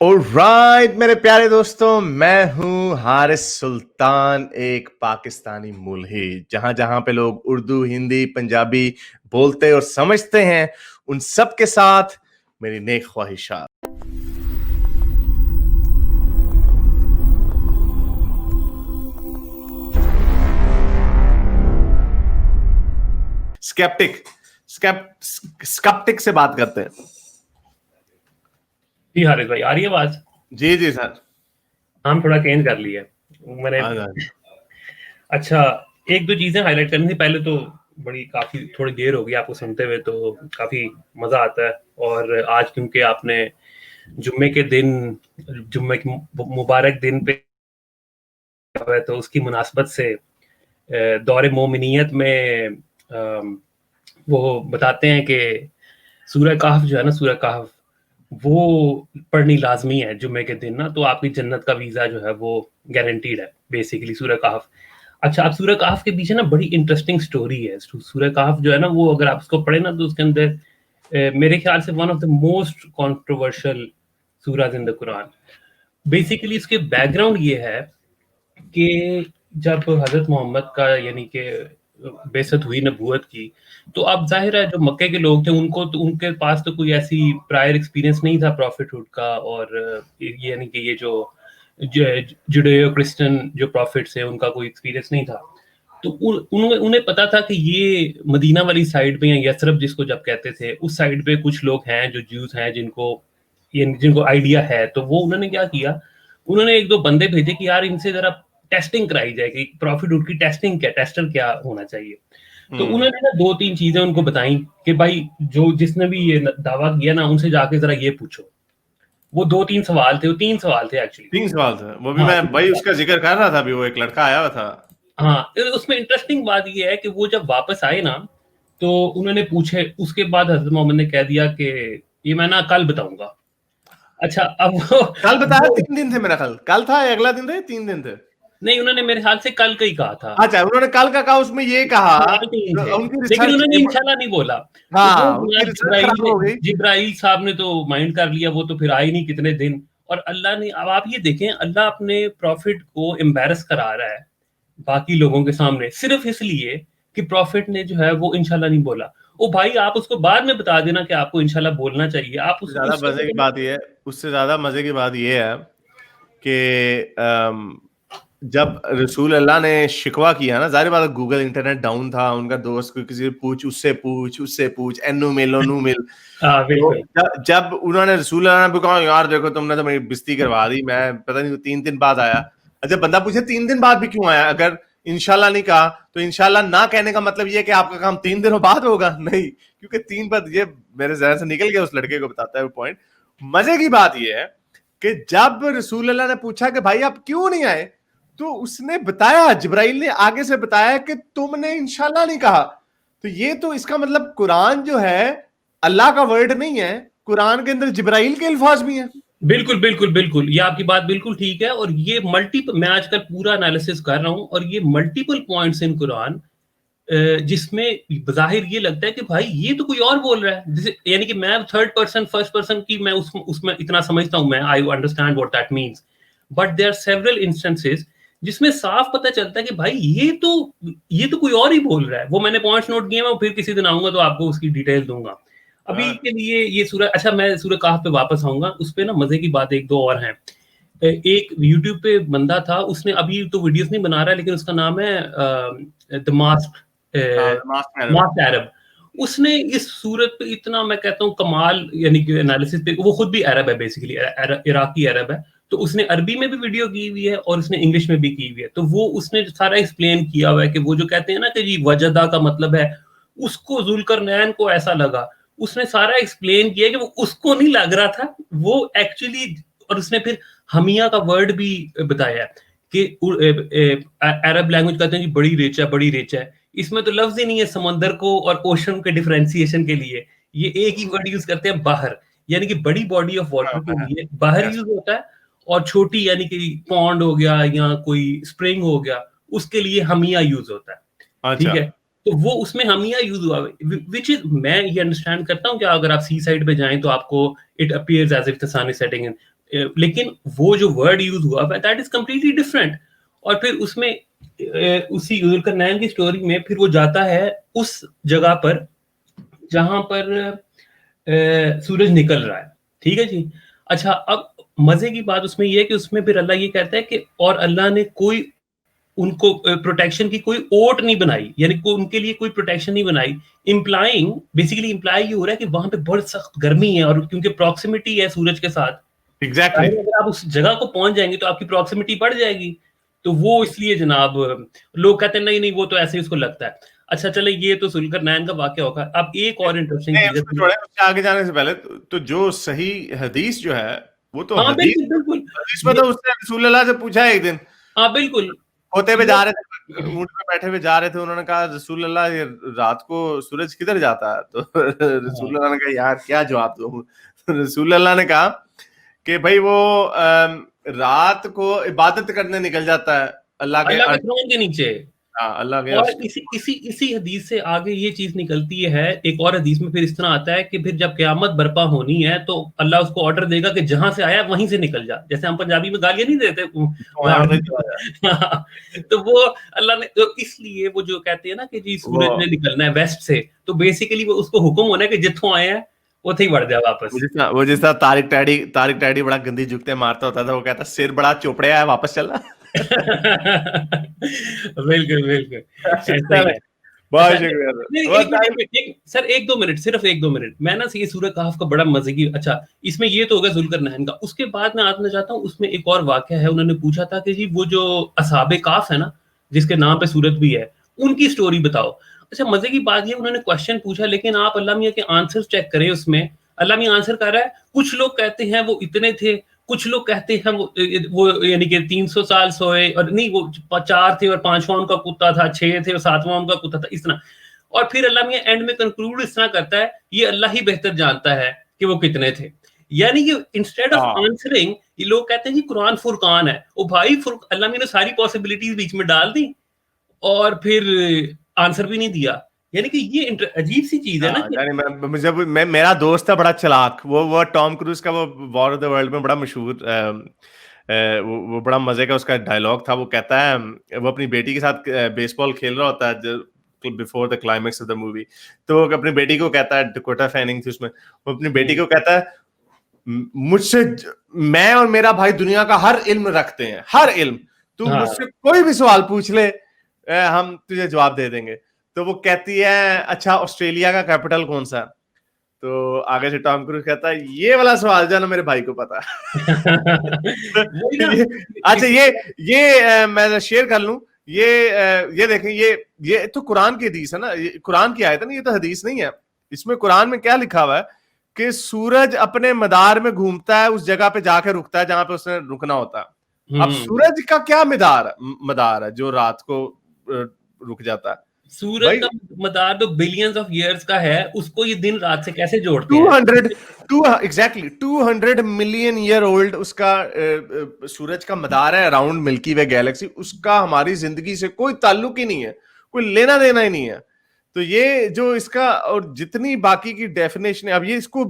Alright मेरे प्यारे दोस्तों, मैं हूं हारिस सुल्तान, एक पाकिस्तानी मुल्ही। जहां जहां पे लोग उर्दू, हिंदी, पंजाबी बोलते और समझते हैं, उन सब के साथ मेरी नेक ख्वाहिशात। स्केप्टिक स्केप्टिक से बात करते हैं। जी हारिस भाई, आ रही है आवाज? जी जी सर। हम थोड़ा चेंज कर लिया मैंने। अच्छा, एक दो चीजें हाईलाइट करनी थी। पहले तो काफी थोड़ी देर हो गई आपको सुनते हुए, तो काफी मजा आता है। और आज क्योंकि आपने जुम्मे के दिन, जुम्मे के मुबारक दिन पे, तो उसकी मुनासबत से दौरे मोमिनियत में वो बताते हैं कि सूरह कहफ जो है ना, सूरह कहफ वो पढ़नी लाजमी है जुम्मे के दिन ना, तो आपकी जन्नत का वीजा जो है वो गारंटीड है बेसिकली, सूरह कहफ। अच्छा, आप सूरह कहफ के पीछे ना बड़ी इंटरेस्टिंग स्टोरी है। सूरह कहफ जो है ना, वो अगर आप उसको पढ़े ना, तो उसके अंदर मेरे ख्याल से one of the most controversial Suraaj in the Quran. Basically इसके बैकग्राउंड ये है कि जब हजरत मोहम्मद का यानी कि बेसत हुई नबूवत की, तो अब जाहिर है जो मक्के के लोग थे उनके पास तो कोई ऐसी प्रायर एक्सपीरियंस नहीं था प्रॉफिटहुड का। और यानी कि ये जो जुडेयो क्रिश्चियन जो प्रॉफिट्स है उनका कोई एक्सपीरियंस नहीं था। तो उन्हें पता था कि ये मदीना वाली साइड पे, या यथरब जिसको जब कहते थे, उस साइड पे कुछ लोग हैं जो ज्यूज हैं जिनको आइडिया है। तो वो उन्होंने क्या किया, उन्होंने एक दो बंदे भेजे कि यार इनसे जरा टेस्टिंग कराई जाए कि प्रॉफिटहुड की टेस्टिंग क्या, टेस्टर क्या होना चाहिए। तो उन्होंने ना दो तीन चीजें उनको बताई कि भाई जिसने भी ये दावा किया ना, उनसे जाके जरा ये पूछो। वो दो तीन सवाल थे, वो तीन सवाल थे एक्चुअली। तीन सवाल थे, वो भी मैं भाई उसका जिक्र कर रहा था अभी। वो एक लड़का आया हुआ था। हाँ, उसमें इंटरेस्टिंग बात ये है कि वो जब वापस आए ना, तो उन्होंने पूछे। उसके बाद हजरत मोहम्मद ने कह दिया कि ये मैं ना कल बताऊंगा। अच्छा, अब कल बताया 3 दिन थे मेरा ख्याल। कल था अगला दिन थे, 3 दिन थे। नहीं, उन्होंने मेरे ख्याल से कल का ही कहा था। अच्छा, उन्होंने कल का कहा, उसमें ये कहा उनकी उनकी लेकिन रिसर्च। उन्होंने इंशाल्लाह नहीं बोला। हाँ, तो उनकी रिसर्च खराब हो गई। जिब्राइल साहब ने तो माइंड कर लिया, वो तो फिर आए नहीं कितने दिन। और अल्लाह ने, अब आप ये देखें, अल्लाह अपने प्रॉफिट को एम्बैरस करा रहा है बाकी लोगों के सामने, सिर्फ इसलिए कि प्रॉफिट ने जो है वो इंशाल्लाह नहीं बोला। ओ भाई, आप उसको बाद में बता देना कि आपको इंशाल्लाह बोलना चाहिए। आप ज्यादा मजे की बात ये है, उससे ज्यादा मजे की बात ये है कि जब रसूल अल्लाह ने शिकवा किया ना, जाहिर बात है गूगल इंटरनेट डाउन था, उनका दोस्त को किसी से उससे पूछ एनु मिल ओनू मिल। तो जब उन्होंने रसूल अल्लाह ने कहा, यार देखो तुमने तो मेरी बेइज्जती करवा दी, मैं पता नहीं 3 दिन बाद आया। अच्छा, बंदा पूछे 3 दिन बाद भी क्यों आया? अगर इंशाल्लाह नहीं कहा तो इंशाल्लाह ना कहने का मतलब ये कि आपका काम 3 दिनों बाद होगा? नहीं, क्योंकि 3 बार ये मेरे जहन से निकल गया। उस लड़के को बताता है वो पॉइंट। मजे की बात ये है कि जब रसूल अल्लाह ने पूछा कि भाई आप क्यों नहीं आए, तो उसने बताया, जिब्राइल ने आगे से बताया कि तुमने इंशाल्लाह नहीं कहा। तो ये तो इसका मतलब कुरान जो है अल्लाह का वर्ड नहीं है, कुरान के अंदर जिब्राइल के अल्फाज भी हैं। बिल्कुल बिल्कुल बिल्कुल, ये आपकी बात बिल्कुल ठीक है। और ये मैं आजकल पूरा एनालिसिस कर रहा हूं, और ये मल्टीपल पॉइंट्स इन कुरान जिसमें बज़ाहिर ये लगता है कि भाई ये तो कोई और बोल रहा है। जैसे यानी कि मैं थर्ड पर्सन फर्स्ट पर्सन की मैं उसमें इतना समझता हूं, मैं I understand what that means. But there are several instances जिसमें साफ पता चलता है कि भाई ये तो कोई और ही बोल रहा है। वो मैंने पॉइंट्स नोट किए, मैं फिर किसी दिन आऊंगा तो आपको उसकी डिटेल दूंगा। अभी के लिए ये सूरह, अच्छा मैं सूरह कहफ पे वापस आऊंगा। उस पे ना मजे की बात एक दो और हैं। एक यूट्यूब पे बंदा था, उसने अभी तो वीडियोस नहीं बना रहा है, लेकिन उसका नाम है द मास्क अरब। उसने इस सूरत पे इतना, मैं कहता हूँ, कमाल, यानी कि एनालिसिस पे, वो खुद भी अरब है बेसिकली, इराकी अरब है। तो उसने अरबी में भी वीडियो की हुई है और उसने इंग्लिश में भी की हुई है। तो वो उसने सारा एक्सप्लेन किया हुआ है कि वो जो कहते हैं ना कि जी वजदा का मतलब है, उसको जुल्करनैन को ऐसा लगा। उसने सारा एक्सप्लेन किया कि वो उसको नहीं लग रहा था, वो एक्चुअली। और उसने फिर हमिया का वर्ड भी बताया कि अरब लैंग्वेज कहते हैं जी बड़ी रिच है, बड़ी रिच है। इसमें तो लफ्ज ही नहीं है समंदर को और ओशन के डिफरेंशिएशन के लिए। ये एक ही वर्ड यूज करते हैं, बाहर, यानी कि बड़ी बॉडी ऑफ वाटर के लिए बाहर यूज होता है। और छोटी यानी कि पॉन्ड हो गया या कोई स्प्रिंग हो गया, उसके लिए हमिया यूज होता है। ठीक है, तो वो उसमें हमिया यूज हुआ, विच इज, मैं ये अंडरस्टैंड करता हूँ कि अगर आप सी साइड पे जाएं तो आपको it appears as if the sun is setting in. लेकिन वो जो वर्ड यूज हुआ दैट इज कंप्लीटली डिफरेंट। और फिर उसमें उसी जुल्करनैन की स्टोरी में फिर वो जाता है उस जगह पर जहां पर सूरज निकल रहा है, ठीक है जी। अच्छा, अब मजे की बात उसमें ये है कि उसमें फिर अल्लाह ये कहता है कि और अल्लाह ने कोई उनको प्रोटेक्शन की कोई ओट नहीं बनाई, यानी उनके लिए कोई प्रोटेक्शन नहीं बनाई। इम्प्लाइंग, बेसिकली इम्प्लाई ये हो रहा है कि वहां पे बहुत सख्त गर्मी है, और क्योंकि प्रॉक्सिमिटी है सूरज के साथ, एग्जैक्टली अगर आप उस जगह को पहुंच जाएंगे तो आपकी प्रॉक्सिमिटी बढ़ जाएगी। तो वो इसलिए जनाब लोग कहते हैं नहीं नहीं वो तो ऐसे ही उसको लगता है। अच्छा चले, ये तो जुल्करनैन का वाकया होगा। अब एक और इंटरेस्टिंग चीज है, उससे आगे जाने से पहले तो जो सही हदीस जो है वो तो हाँ हदीस, बिल्कुल बिल्कुल, हदीस में तो उसने रसूल अल्लाह से पूछा एक दिन, हाँ बिल्कुल, होते हुए जा रहे थे, ऊंट पे बैठे हुए जा रहे थे, उन्होंने कहा रसूल अल्लाह ये रात को सूरज किधर जाता है? तो रसूल अल्लाह ने कहा यार क्या जवाब दूं? तो रसूल अल्लाह ने कहा कि भाई वो रात को इबादत करने निकल जाता है अल्लाह के थ्रोन के नीचे। अल्लाह के और इसी हदीस से आगे ये चीज निकलती है, एक और हदीस में फिर इस तरह आता है कि फिर जब क़यामत बर्पा होनी है तो अल्लाह उसको ऑर्डर देगा कि जहां से आया वहीं से निकल जा, जैसे हम पंजाबी में गालियां नहीं देते तो वो अल्लाह ने, तो इसलिए वो जो कहते हैं ना कि जी सूरज ने निकलना है वेस्ट से, तो बेसिकली वो उसको हुक्म होना है कि जिथों आए हैं वो थे ही बढ़ जाए वापस। वो जिस तरह तारिक टैडी बड़ा गंदी जुगते मारता होता था, वो कहता सिर बड़ा चोपड़े है वापस चलना। बिल्कुल बिल्कुल ऐसा ही है। बहुत शुक्रिया सर, एक दो मिनट, सिर्फ एक दो मिनट, मैं ना ये सूरह कहफ का बड़ा मजे की, अच्छा इसमें ये तो होगा जुल्करनैन का। उसके बाद मैं आना चाहता हूँ, उसमें एक और वाकया है। उन्होंने पूछा था कि जी वो जो असहाबे काफ है ना, जिसके नाम पे सूरत भी है, उनकी स्टोरी बताओ। अच्छा, मजे की बात ये, उन्होंने क्वेश्चन पूछा, लेकिन आप अल्लाह मियां के आंसर चेक करें। उसमें अल्लाह मियां आंसर कर रहा है, कुछ लोग कहते हैं वो इतने थे, कुछ लोग कहते हैं वो यानी कि 300 साल सोए, और नहीं वो 4 थे और 5वां उनका कुत्ता था, 6 थे और 7वां उनका कुत्ता था, इस तरह। और फिर अल्लाह मियां एंड में कंक्लूड इस तरह करता है, ये अल्लाह ही बेहतर जानता है कि वो कितने थे। यानी कि इंस्टेड ऑफ आंसरिंग, ये लोग कहते हैं जी कुरान फुरकान है। ओ भाई, अल्लाह मियां ने सारी पॉसिबिलिटीज बीच में डाल दी और फिर आंसर भी नहीं दिया। यानी कि ये अजीब सी चीज है ना। मेरा दोस्त था बड़ा चालाक, वो टॉम क्रूज का वो वॉर ऑफ द वर्ल्ड में बड़ा मशहूर वो बड़ा मजे का उसका डायलॉग था। वो कहता है, वो अपनी बेटी के साथ बेसबॉल खेल रहा होता है before the climax of the movie, तो वो अपनी बेटी को कहता है, डकोटा फैनिंग थी उसमें, वो अपनी बेटी को कहता है मुझसे, मैं और मेरा भाई दुनिया का हर इल्म रखते हैं, हर इल्म, तू मुझसे कोई भी सवाल पूछ ले हम तुझे जवाब दे देंगे। तो वो कहती है अच्छा ऑस्ट्रेलिया का कैपिटल कौन सा? तो आगे से टॉम क्रूज कहता है ये वाला सवाल जो है ना मेरे भाई को पता अच्छा ये मैं शेयर कर लूं, ये देखें, ये तो कुरान की हदीस है ना, ये कुरान की आयत है ना, ये तो हदीस नहीं है। इसमें कुरान में क्या लिखा हुआ है कि सूरज अपने मदार में घूमता है, उस जगह पे जाके रुकता है जहां पे उसने रुकना होता है। अब सूरज का क्या मदार है जो रात को रुक जाता है? सूरज का मदार तो बिलियंस ऑफ इयर्स का है, उसको ये दिन रात से कैसे जोड़ते हैं? एग्जैक्टली 200 मिलियन ईयर ओल्ड उसका सूरज का मदार है अराउंड मिल्की वे गैलेक्सी। उसका हमारी जिंदगी से कोई ताल्लुक ही नहीं है, कोई लेना देना ही नहीं है। तो ये जो इसका और जितनी बाकी की डेफिनेशन है, अब ये इसको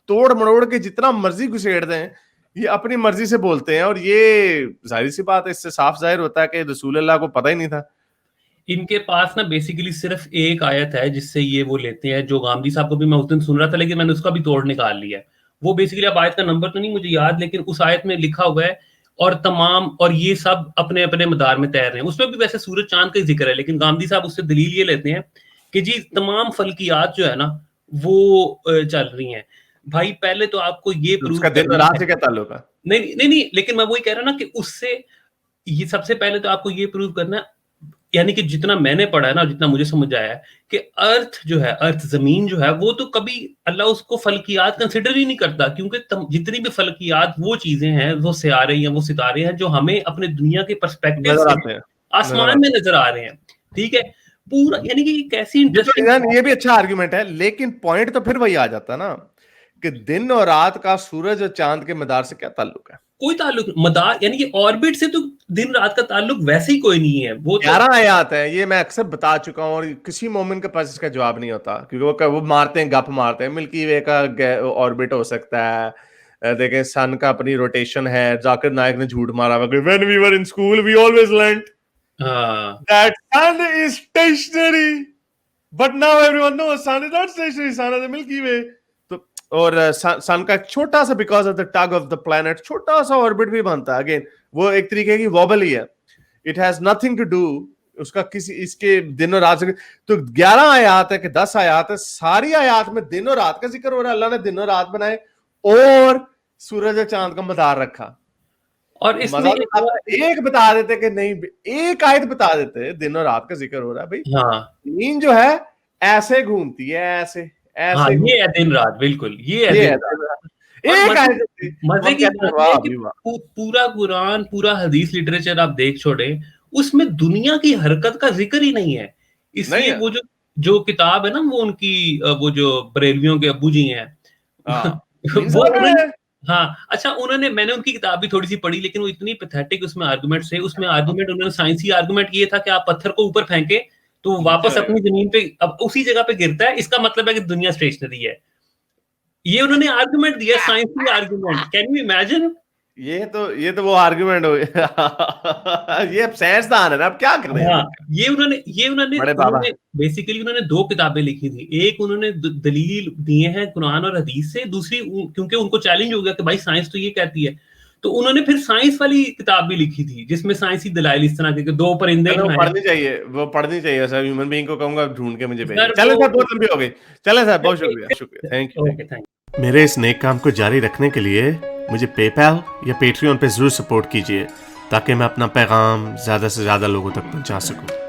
तोड़ मरोड़ के जितना मर्जी घुसेड़ दें, ये अपनी मर्जी से बोलते हैं। और ये जाहिर सी बात है, इससे साफ जाहिर होता है कि रसूल अल्लाह को पता ही नहीं था। इनके पास ना बेसिकली सिर्फ एक आयत है जिससे ये वो लेते हैं, जो गांधी साहब को भी मैं उस दिन सुन रहा था, लेकिन मैंने उसका भी तोड़ निकाल लिया है। वो बेसिकली, अब आयत का नंबर तो नहीं मुझे याद, लेकिन उस आयत में लिखा हुआ है और ये सब अपने अपने मदार में तैर रहे हैं। उसमें भी वैसे सूरज चांद का ही जिक्र है, लेकिन गांधी साहब उससे दलील ये लेते हैं कि जी तमाम फल्कियात जो है ना वो चल रही हैं। भाई पहले तो आपको ये प्रूव दिन रात से क्या ताल्लुक है? नहीं, लेकिन मैं वही कह रहा ना कि उससे ये सबसे पहले तो आपको ये प्रूव करना, यानी कि जितना मैंने पढ़ा है ना, जितना मुझे समझ आया है कि अर्थ जो है, अर्थ जमीन जो है, वो तो कभी अल्लाह उसको फल्कियात कंसिडर ही नहीं करता, क्योंकि जितनी भी फल्कियात वो चीजें हैं, वो सियारे हैं, वो सितारे हैं जो हमें अपने दुनिया के पर्सपेक्टिव से आसमान में नजर आ रहे हैं। ठीक है, पूरा, यानी कि कैसी इंटरेस्टिंग, ये भी अच्छा आर्गुमेंट है, लेकिन पॉइंट तो फिर वही आ जाता ना कि दिन और रात का सूरज और चांद के मदार से क्या ताल्लुक है? कोई ताल्लुक, मदार यानी कि ऑर्बिट से तो दिन रात का ताल्लुक वैसे ही कोई नहीं है। वो 11 आयत है, ये मैं अक्सर बता चुका हूं, और किसी मोमेंट के पास इसका जवाब नहीं होता, क्योंकि वो मारते हैं, गप मारते हैं, मिल्की वे का ऑर्बिट हो सकता है, देखें सन का अपनी रोटेशन है, जाकिर नायक ने झूठ मारा हुआ when we were in school we always learned that sun is stationary but now everyone knows sun is not stationary, sun is the milky way. तो और सन का छोटा सा because of the tug of the planet छोटा सा orbit भी बनता है, अगेन वो एक तरीके की वॉबल ही है, it has nothing to do उसका किसी इसके दिन और रात से। तो 11 आयात है कि 10 आयात है, सारी आयात में दिन और रात का जिक्र हो रहा है, अल्लाह ने दिन और रात बनाए और सूरज और चांद का मदार रखा। और इसमें एक बता देते कि नहीं, एक आयत बता देते दिन और रात का जिक्र हो रहा है भाई। हाँ, नींद जो है ऐसे घूमती है, ऐसे ऐसे हाँ, ये है दिन रात, बिल्कुल ये है दिन रात। मजे की बात है कि पूरा कुरान पूरा हदीस लिटरेचर आप देख छोड़े, उसमें दुनिया की हरकत का जिक्र ही नहीं है। इसलिए वो जो किताब है ना, वो उनकी वो जो बरेलवियों के अब्बू जी हैं वो हाँ, अच्छा मैंने उनकी किताब भी थोड़ी सी पढ़ी, लेकिन वो इतनी पैथेटिक उसमें आर्गुमेंट थे। उसमें आर्गुमेंट उन्होंने साइंसी आर्गुमेंट ये था कि आप पत्थर को ऊपर फेंके तो वापस अपनी जमीन पे अब उसी जगह पे गिरता है, इसका मतलब है कि दुनिया स्टेशनरी है। ये उन्होंने आर्गुमेंट दिया, साइंसी आर्गुमेंट। Can you imagine? ये तो वो आर्गुमेंट हो गया। ये अब साइंसदान है ना, अब क्या कर रहे हैं? हाँ, ये उन्होंने बेसिकली उन्होंने 2 किताबें लिखी थी। एक उन्होंने दलील दिए हैं कुरान और हदीस से, दूसरी क्योंकि उनको चैलेंज हो गया कि भाई साइंस तो ये कहती है, तो उन्होंने फिर साइंस वाली किताब भी लिखी थी जिसमें साइंसी दलाइल इस तरह के 2 परिंदे पढ़नी चाहिए सर। ह्यूमन बीइंग को कहूंगा ढूंढ के मुझे भेजिए। चलें सर, बहुत लंबी हो गई। चलें सर, बहुत शुक्रिया, थैंक यू। मेरे इस नेक काम को जारी रखने के लिए मुझे पेपैल या पेट्रियन पे जरूर सपोर्ट कीजिए ताकि मैं अपना पैगाम ज्यादा से ज्यादा लोगों तक पहुंचा सकूं।